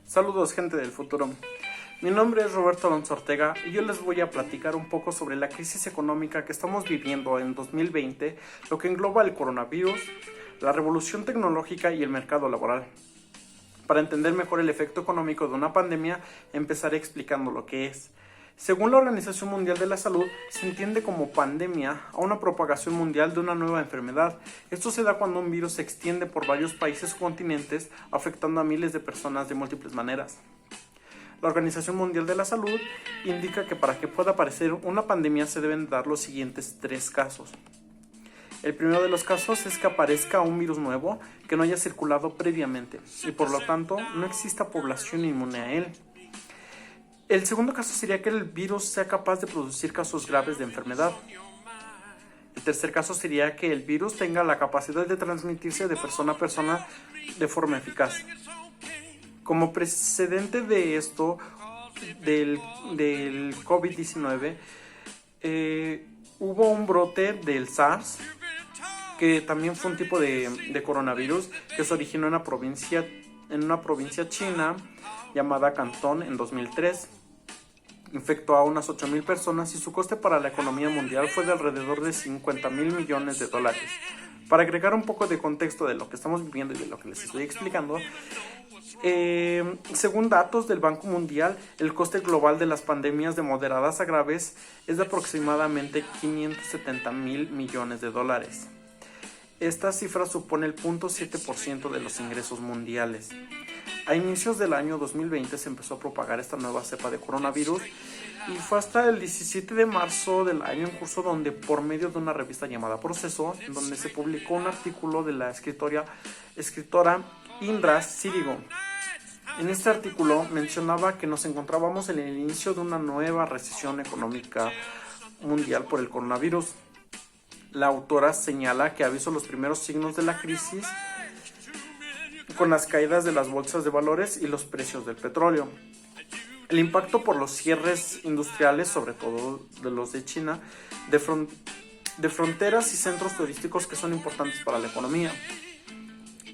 Saludos, gente del futuro. Mi nombre es Roberto Alonso Ortega y yo les voy a platicar un poco sobre la crisis económica que estamos viviendo en 2020, lo que engloba el coronavirus, la revolución tecnológica y el mercado laboral. Para entender mejor el efecto económico de una pandemia, empezaré explicando lo que es. Según la Organización Mundial de la Salud, se entiende como pandemia a una propagación mundial de una nueva enfermedad. Esto se da cuando un virus se extiende por varios países o continentes, afectando a miles de personas de múltiples maneras. La Organización Mundial de la Salud indica que para que pueda aparecer una pandemia se deben dar los siguientes 3 casos. El primero de los casos es que aparezca un virus nuevo que no haya circulado previamente y por lo tanto no exista población inmune a él. El segundo caso sería que el virus sea capaz de producir casos graves de enfermedad. El tercer caso sería que el virus tenga la capacidad de transmitirse de persona a persona de forma eficaz. Como precedente de esto, del COVID-19, hubo un brote del SARS, que también fue un tipo de coronavirus que se originó en una provincia china llamada Cantón en 2003. Infectó a unas 8,000 personas y su coste para la economía mundial fue de alrededor de $50,000 millones. Para agregar un poco de contexto de lo que estamos viviendo y de lo que les estoy explicando, según datos del Banco Mundial, el coste global de las pandemias de moderadas a graves es de aproximadamente $570,000 millones. Esta cifra supone el 0.7% de los ingresos mundiales. A inicios del año 2020 se empezó a propagar esta nueva cepa de coronavirus y fue hasta el 17 de marzo del año en curso donde, por medio de una revista llamada Proceso, en donde se publicó un artículo de la escritora Indra Sírigo. En este artículo mencionaba que nos encontrábamos en el inicio de una nueva recesión económica mundial por el coronavirus. La autora señala que ha visto los primeros signos de la crisis con las caídas de las bolsas de valores y los precios del petróleo. El impacto por los cierres industriales, sobre todo de los de China, de fronteras y centros turísticos que son importantes para la economía.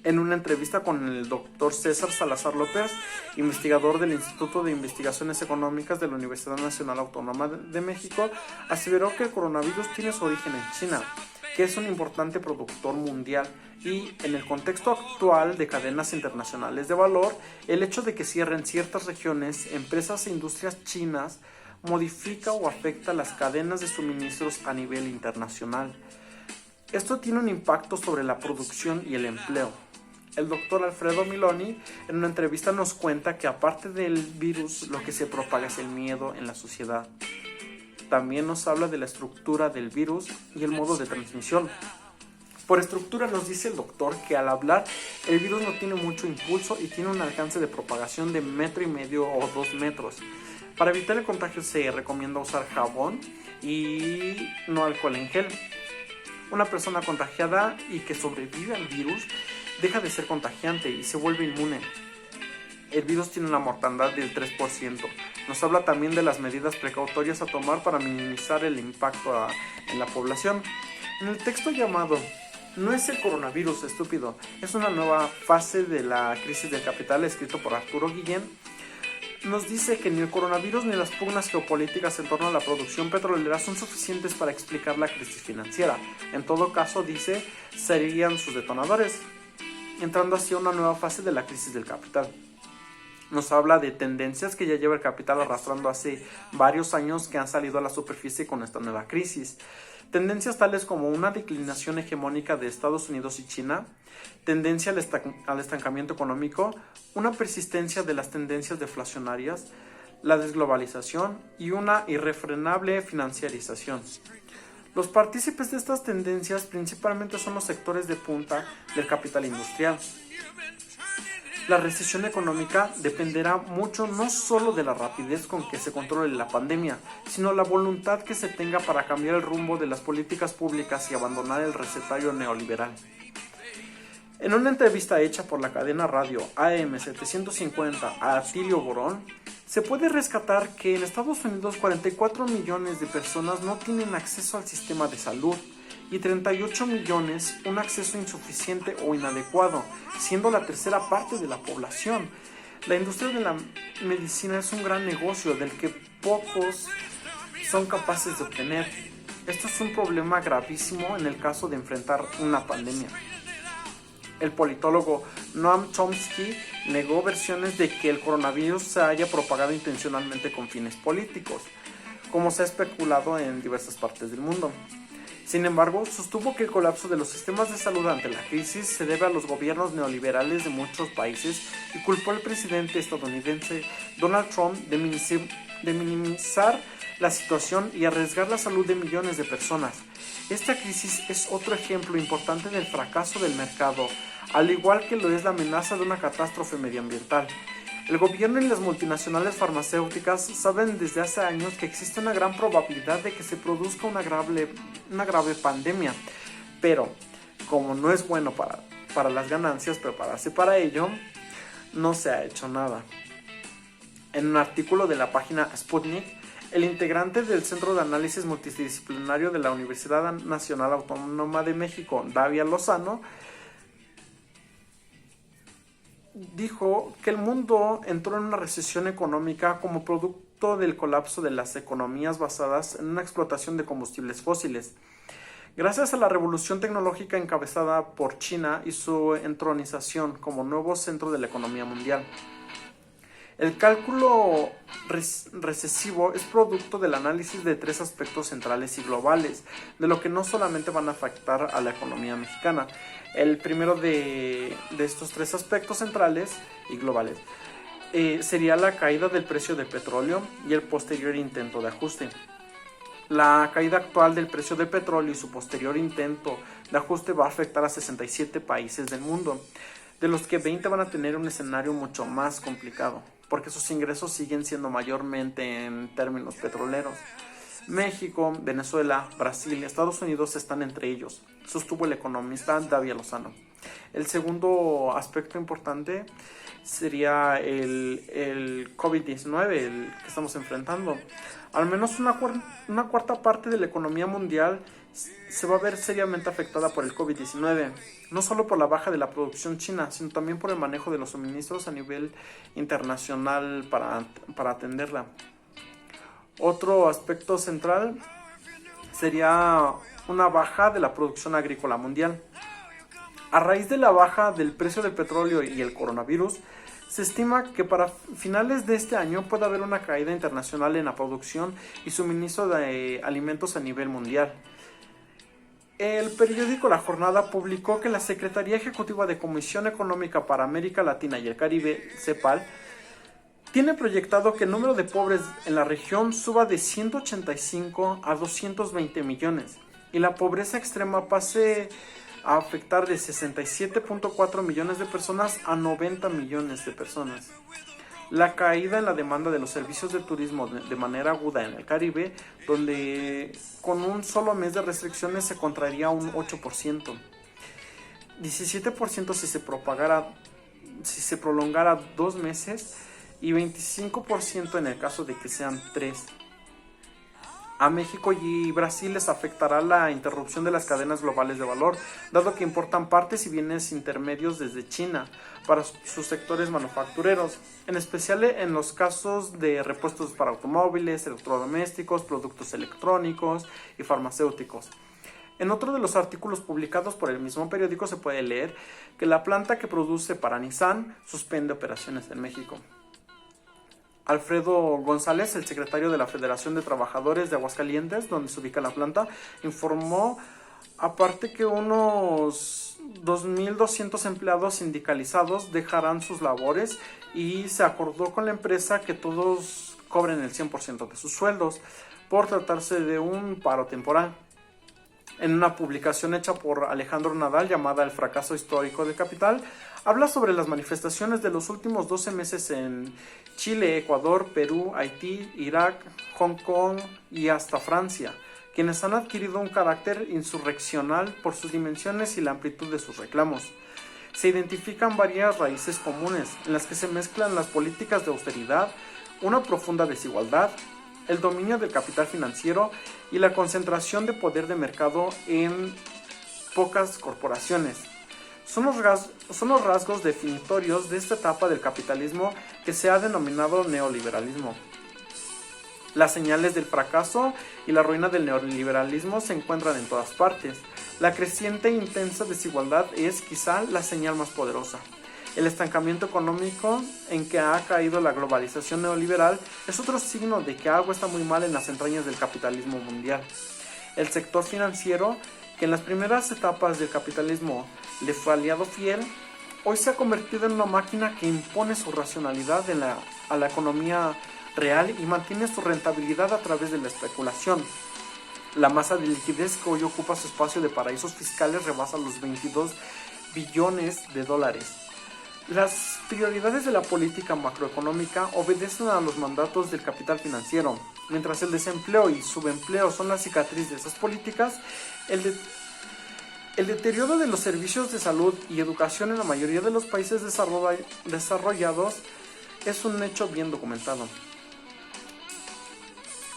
En una entrevista con el Dr. César Salazar López, investigador del Instituto de Investigaciones Económicas de la Universidad Nacional Autónoma de México, aseveró que el coronavirus tiene su origen en China, que es un importante productor mundial, y en el contexto actual de cadenas internacionales de valor, el hecho de que cierren ciertas regiones, empresas e industrias chinas modifica o afecta las cadenas de suministros a nivel internacional. Esto tiene un impacto sobre la producción y el empleo. El doctor Alfredo Miloni en una entrevista nos cuenta que aparte del virus, lo que se propaga es el miedo en la sociedad. También nos habla de la estructura del virus y el modo de transmisión. Por estructura nos dice el doctor que al hablar el virus no tiene mucho impulso y tiene un alcance de propagación de 1,5 metros o 2 metros. Para evitar el contagio se recomienda usar jabón y no alcohol en gel. Una persona contagiada y que sobrevive al virus deja de ser contagiante y se vuelve inmune. El virus tiene una mortandad del 3%. Nos habla también de las medidas precautorias a tomar para minimizar el impacto en la población. En el texto llamado "No es el coronavirus, estúpido, es una nueva fase de la crisis del capital", escrito por Arturo Guillén, nos dice que ni el coronavirus ni las pugnas geopolíticas en torno a la producción petrolera son suficientes para explicar la crisis financiera. En todo caso, dice, serían sus detonadores, entrando así a una nueva fase de la crisis del capital. Nos habla de tendencias que ya lleva el capital arrastrando hace varios años que han salido a la superficie con esta nueva crisis. Tendencias tales como una declinación hegemónica de Estados Unidos y China, tendencia al estancamiento económico, una persistencia de las tendencias deflacionarias, la desglobalización y una irrefrenable financiarización. Los partícipes de estas tendencias principalmente son los sectores de punta del capital industrial. La recesión económica dependerá mucho no solo de la rapidez con que se controle la pandemia, sino la voluntad que se tenga para cambiar el rumbo de las políticas públicas y abandonar el recetario neoliberal. En una entrevista hecha por la cadena radio AM750 a Atilio Borón, se puede rescatar que en Estados Unidos 44 millones de personas no tienen acceso al sistema de salud y 38 millones un acceso insuficiente o inadecuado, siendo la tercera parte de la población. La industria de la medicina es un gran negocio del que pocos son capaces de obtener. Esto es un problema gravísimo en el caso de enfrentar una pandemia. El politólogo Noam Chomsky negó versiones de que el coronavirus se haya propagado intencionalmente con fines políticos, como se ha especulado en diversas partes del mundo. Sin embargo, sostuvo que el colapso de los sistemas de salud ante la crisis se debe a los gobiernos neoliberales de muchos países y culpó al presidente estadounidense Donald Trump de minimizar la situación y arriesgar la salud de millones de personas. Esta crisis es otro ejemplo importante del fracaso del mercado, al igual que lo es la amenaza de una catástrofe medioambiental. El gobierno y las multinacionales farmacéuticas saben desde hace años que existe una gran probabilidad de que se produzca una grave pandemia, pero como no es bueno para las ganancias prepararse para ello, no se ha hecho nada. En un artículo de la página Sputnik, el integrante del Centro de Análisis Multidisciplinario de la Universidad Nacional Autónoma de México, Davia Lozano, dijo que el mundo entró en una recesión económica como producto del colapso de las economías basadas en una explotación de combustibles fósiles. Gracias a la revolución tecnológica encabezada por China y su entronización como nuevo centro de la economía mundial. El cálculo recesivo es producto del análisis de tres aspectos centrales y globales, de lo que no solamente van a afectar a la economía mexicana. El primero de estos tres aspectos centrales y globales sería la caída del precio del petróleo y el posterior intento de ajuste. La caída actual del precio del petróleo y su posterior intento de ajuste va a afectar a 67 países del mundo, de los que 20 van a tener un escenario mucho más complicado, porque sus ingresos siguen siendo mayormente en términos petroleros. México, Venezuela, Brasil y Estados Unidos están entre ellos, sostuvo el economista Davia Lozano. El segundo aspecto importante sería el COVID-19, el que estamos enfrentando. Al menos una cuarta parte de la economía mundial se va a ver seriamente afectada por el COVID-19, no solo por la baja de la producción china, sino también por el manejo de los suministros a nivel internacional para atenderla. Otro aspecto central sería una baja de la producción agrícola mundial. A raíz de la baja del precio del petróleo y el coronavirus, se estima que para finales de este año puede haber una caída internacional en la producción y suministro de alimentos a nivel mundial. El periódico La Jornada publicó que la Secretaría Ejecutiva de Comisión Económica para América Latina y el Caribe, CEPAL, tiene proyectado que el número de pobres en la región suba de 185 a 220 millones y la pobreza extrema pase a afectar de 67.4 millones de personas a 90 millones de personas. La caída en la demanda de los servicios de turismo de manera aguda en el Caribe, donde con un solo mes de restricciones se contraería un 8%, 17% si se prolongara 2 meses y 25% en el caso de que sean 3. A México y Brasil les afectará la interrupción de las cadenas globales de valor, dado que importan partes y bienes intermedios desde China para sus sectores manufactureros, en especial en los casos de repuestos para automóviles, electrodomésticos, productos electrónicos y farmacéuticos. En otro de los artículos publicados por el mismo periódico se puede leer que la planta que produce para Nissan suspende operaciones en México. Alfredo González, el secretario de la Federación de Trabajadores de Aguascalientes, donde se ubica la planta, informó aparte que unos 2.200 empleados sindicalizados dejarán sus labores y se acordó con la empresa que todos cobren el 100% de sus sueldos por tratarse de un paro temporal. En una publicación hecha por Alejandro Nadal llamada El fracaso histórico del capital, habla sobre las manifestaciones de los últimos 12 meses en Chile, Ecuador, Perú, Haití, Irak, Hong Kong y hasta Francia, quienes han adquirido un carácter insurreccional por sus dimensiones y la amplitud de sus reclamos. Se identifican varias raíces comunes en las que se mezclan las políticas de austeridad, una profunda desigualdad, el dominio del capital financiero y la concentración de poder de mercado en pocas corporaciones. son los rasgos definitorios de esta etapa del capitalismo que se ha denominado neoliberalismo. Las señales del fracaso y la ruina del neoliberalismo se encuentran en todas partes. La creciente e intensa desigualdad es quizá la señal más poderosa. El estancamiento económico en que ha caído la globalización neoliberal es otro signo de que algo está muy mal en las entrañas del capitalismo mundial. El sector financiero, que en las primeras etapas del capitalismo le fue aliado fiel, hoy se ha convertido en una máquina que impone su racionalidad a la economía real y mantiene su rentabilidad a través de la especulación. La masa de liquidez que hoy ocupa su espacio de paraísos fiscales rebasa los 22 billones de dólares. Las prioridades de la política macroeconómica obedecen a los mandatos del capital financiero. Mientras el desempleo y subempleo son la cicatriz de esas políticas, el deterioro de los servicios de salud y educación en la mayoría de los países desarrollados es un hecho bien documentado.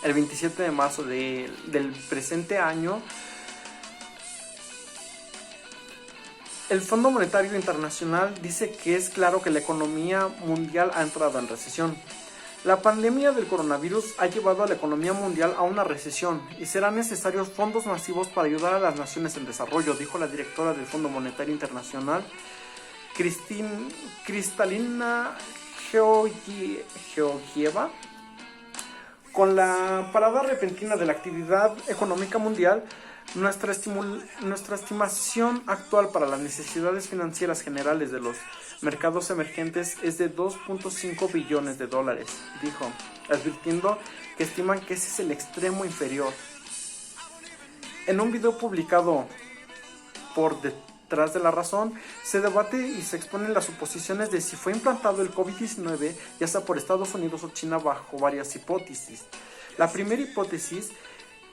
El 27 de marzo del presente año, el Fondo Monetario Internacional dice que es claro que la economía mundial ha entrado en recesión. La pandemia del coronavirus ha llevado a la economía mundial a una recesión y serán necesarios fondos masivos para ayudar a las naciones en desarrollo, dijo la directora del Fondo Monetario Internacional, Kristalina Georgieva. Con la parada repentina de la actividad económica mundial, nuestra estimación actual para las necesidades financieras generales de los mercados emergentes es de 2.5 billones de dólares, dijo, advirtiendo que estiman que ese es el extremo inferior. En un video publicado por Detrás de la Razón, se debate y se exponen las suposiciones de si fue implantado el COVID-19, ya sea por Estados Unidos o China, bajo varias hipótesis. La primera hipótesis,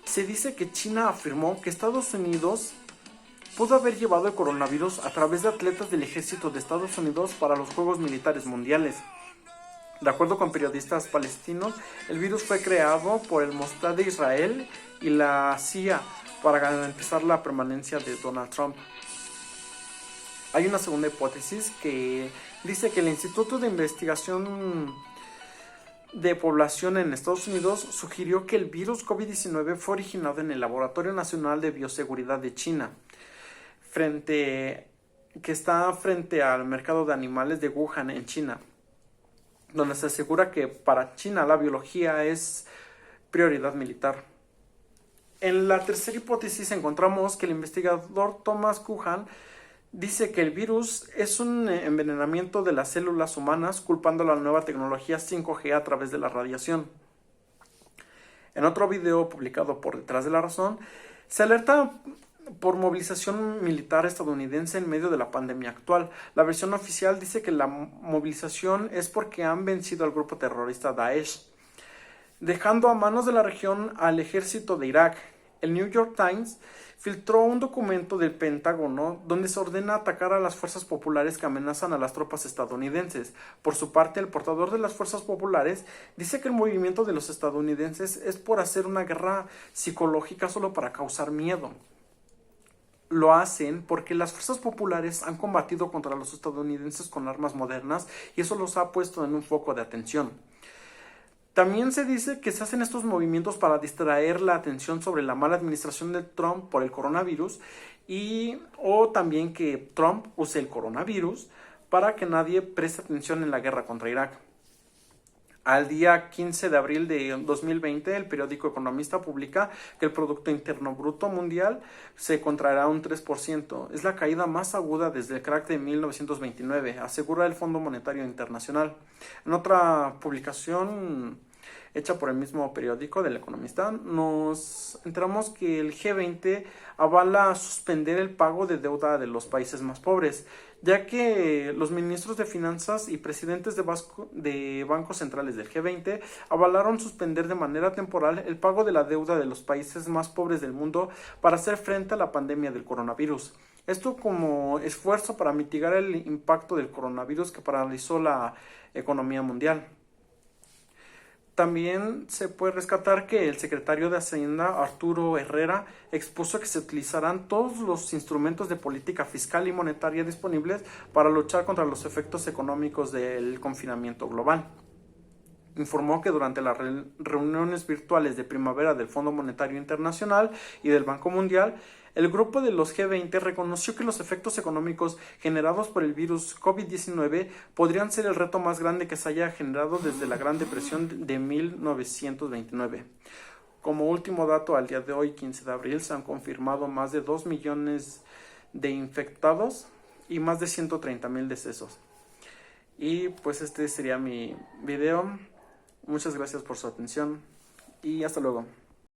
se dice que China afirmó que Estados Unidos pudo haber llevado el coronavirus a través de atletas del ejército de Estados Unidos para los Juegos Militares Mundiales. De acuerdo con periodistas palestinos, el virus fue creado por el Mossad de Israel y la CIA para garantizar la permanencia de Donald Trump. Hay una segunda hipótesis que dice que el Instituto de Investigación de Población en Estados Unidos sugirió que el virus COVID-19 fue originado en el Laboratorio Nacional de Bioseguridad de China, que está frente al mercado de animales de Wuhan en China, donde se asegura que para China la biología es prioridad militar. En la tercera hipótesis encontramos que el investigador Thomas Kuhan dice que el virus es un envenenamiento de las células humanas, culpando a la nueva tecnología 5G a través de la radiación. En otro video publicado por Detrás de la Razón, se alerta por movilización militar estadounidense en medio de la pandemia actual. La versión oficial dice que la movilización es porque han vencido al grupo terrorista Daesh, dejando a manos de la región al ejército de Irak. El New York Times filtró un documento del Pentágono donde se ordena atacar a las fuerzas populares que amenazan a las tropas estadounidenses. Por su parte, el portador de las fuerzas populares dice que el movimiento de los estadounidenses es por hacer una guerra psicológica solo para causar miedo. Lo hacen porque las fuerzas populares han combatido contra los estadounidenses con armas modernas y eso los ha puesto en un foco de atención. También se dice que se hacen estos movimientos para distraer la atención sobre la mala administración de Trump por el coronavirus o también que Trump use el coronavirus para que nadie preste atención en la guerra contra Irak. Al día 15 de abril de 2020, el periódico Economista publica que el Producto Interno Bruto Mundial se contraerá un 3%. Es la caída más aguda desde el crack de 1929, asegura el Fondo Monetario Internacional. En otra publicación hecha por el mismo periódico del Economista, nos enteramos que el G20 avala suspender el pago de deuda de los países más pobres, ya que los ministros de finanzas y presidentes de bancos centrales del G20 avalaron suspender de manera temporal el pago de la deuda de los países más pobres del mundo para hacer frente a la pandemia del coronavirus. Esto como esfuerzo para mitigar el impacto del coronavirus que paralizó la economía mundial. También se puede rescatar que el secretario de Hacienda, Arturo Herrera, expuso que se utilizarán todos los instrumentos de política fiscal y monetaria disponibles para luchar contra los efectos económicos del confinamiento global. Informó que durante las reuniones virtuales de primavera del Fondo Monetario Internacional y del Banco Mundial, el grupo de los G20 reconoció que los efectos económicos generados por el virus COVID-19 podrían ser el reto más grande que se haya generado desde la Gran Depresión de 1929. Como último dato, al día de hoy, 15 de abril, se han confirmado más de 2 millones de infectados y más de 130,000 decesos. Y pues este sería mi video. Muchas gracias por su atención y hasta luego.